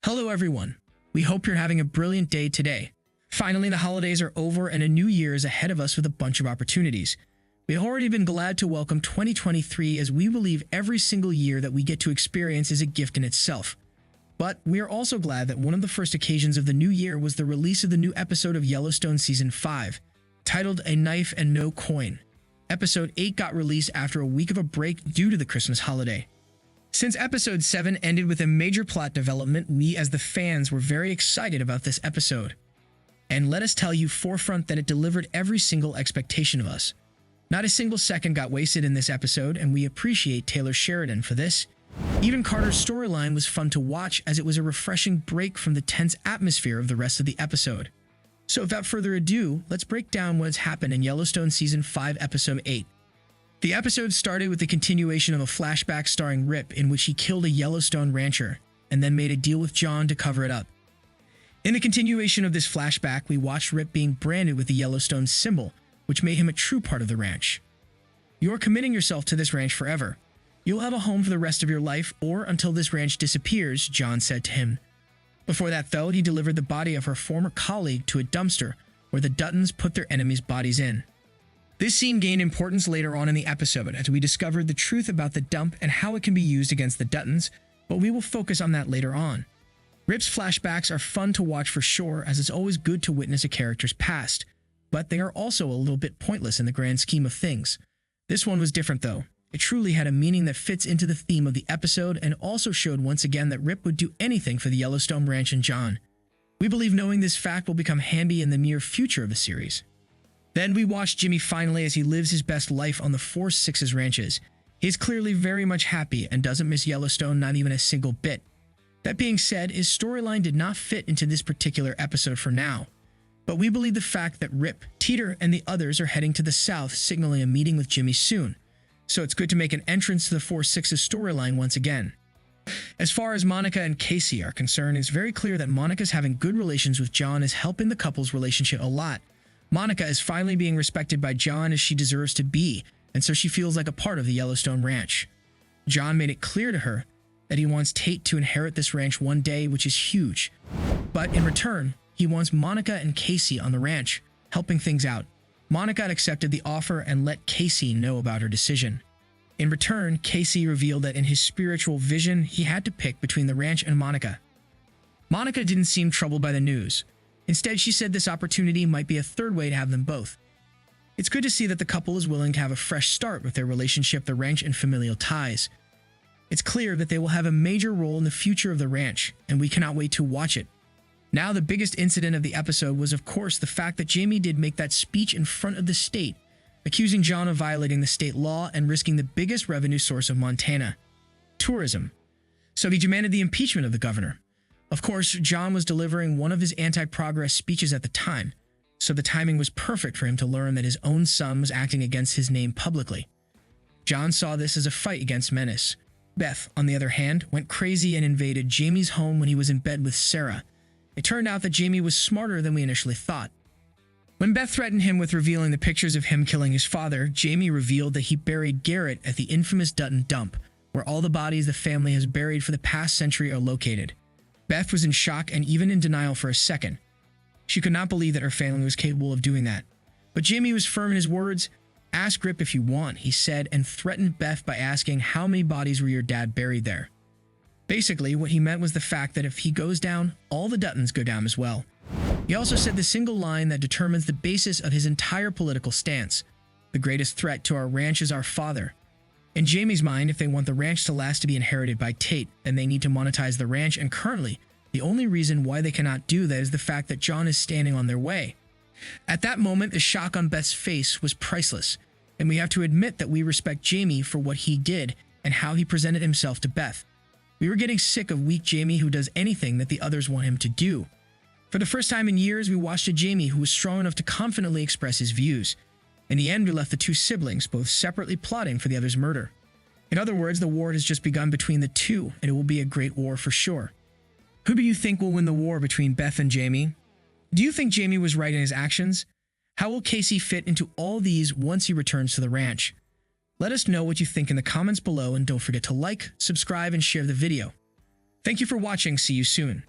Hello everyone. We hope you're having a brilliant day today. Finally, the holidays are over and a new year is ahead of us with a bunch of opportunities. We've already been glad to welcome 2023 as we believe every single year that we get to experience is a gift in itself. But we are also glad that one of the first occasions of the new year was the release of the new episode of Yellowstone Season 5, titled A Knife and No Coin. Episode 8 got released after a week of a break due to the Christmas holiday. Since Episode 7 ended with a major plot development, we as the fans were very excited about this episode. And let us tell you forefront that it delivered every single expectation of us. Not a single second got wasted in this episode, and we appreciate Taylor Sheridan for this. Even Carter's storyline was fun to watch as it was a refreshing break from the tense atmosphere of the rest of the episode. So without further ado, let's break down what has happened in Yellowstone Season 5, Episode 8. The episode started with the continuation of a flashback starring Rip in which he killed a Yellowstone rancher and then made a deal with John to cover it up. In the continuation of this flashback, we watched Rip being branded with the Yellowstone symbol, which made him a true part of the ranch. You're committing yourself to this ranch forever. You'll have a home for the rest of your life or until this ranch disappears, John said to him. Before that, though, he delivered the body of her former colleague to a dumpster where the Duttons put their enemies' bodies in. This scene gained importance later on in the episode as we discovered the truth about the dump and how it can be used against the Duttons, but we will focus on that later on. Rip's flashbacks are fun to watch for sure, as it's always good to witness a character's past, but they are also a little bit pointless in the grand scheme of things. This one was different though. It truly had a meaning that fits into the theme of the episode and also showed once again that Rip would do anything for the Yellowstone Ranch and John. We believe knowing this fact will become handy in the near future of the series. Then we watch Jimmy finally as he lives his best life on the 4-6's ranches. He is clearly very much happy and doesn't miss Yellowstone not even a single bit. That being said, his storyline did not fit into this particular episode for now. But we believe the fact that Rip, Teeter, and the others are heading to the south, signaling a meeting with Jimmy soon. So it's good to make an entrance to the 4-6's storyline once again. As far as Monica and Kayce are concerned, it's very clear that Monica's having good relations with John is helping the couple's relationship a lot. Monica is finally being respected by John as she deserves to be, and so she feels like a part of the Yellowstone Ranch. John made it clear to her that he wants Tate to inherit this ranch one day, which is huge. But in return, he wants Monica and Kayce on the ranch, helping things out. Monica accepted the offer and let Kayce know about her decision. In return, Kayce revealed that in his spiritual vision, he had to pick between the ranch and Monica. Monica didn't seem troubled by the news. Instead, she said this opportunity might be a third way to have them both. It's good to see that the couple is willing to have a fresh start with their relationship, the ranch, and familial ties. It's clear that they will have a major role in the future of the ranch, and we cannot wait to watch it. Now, the biggest incident of the episode was, of course, the fact that Jamie did make that speech in front of the state, accusing John of violating the state law and risking the biggest revenue source of Montana, tourism. So he demanded the impeachment of the governor. Of course, John was delivering one of his anti-progress speeches at the time, so the timing was perfect for him to learn that his own son was acting against his name publicly. John saw this as a fight against Menace. Beth, on the other hand, went crazy and invaded Jamie's home when he was in bed with Sarah. It turned out that Jamie was smarter than we initially thought. When Beth threatened him with revealing the pictures of him killing his father, Jamie revealed that he buried Garrett at the infamous Dutton dump, where all the bodies the family has buried for the past century are located. Beth was in shock and even in denial for a second. She could not believe that her family was capable of doing that. But Jamie was firm in his words. "Ask Rip if you want," he said, and threatened Beth by asking how many bodies were your dad buried there. Basically, what he meant was the fact that if he goes down, all the Duttons go down as well. He also said the single line that determines the basis of his entire political stance. The greatest threat to our ranch is our father. In Jamie's mind, if they want the ranch to last to be inherited by Tate, then they need to monetize the ranch, and currently, the only reason why they cannot do that is the fact that John is standing on their way. At that moment, the shock on Beth's face was priceless, and we have to admit that we respect Jamie for what he did and how he presented himself to Beth. We were getting sick of weak Jamie who does anything that the others want him to do. For the first time in years, we watched a Jamie who was strong enough to confidently express his views. In the end, we left the two siblings, both separately plotting for the other's murder. In other words, the war has just begun between the two, and it will be a great war for sure. Who do you think will win the war between Beth and Jamie? Do you think Jamie was right in his actions? How will Kayce fit into all these once he returns to the ranch? Let us know what you think in the comments below, and don't forget to like, subscribe, and share the video. Thank you for watching. See you soon.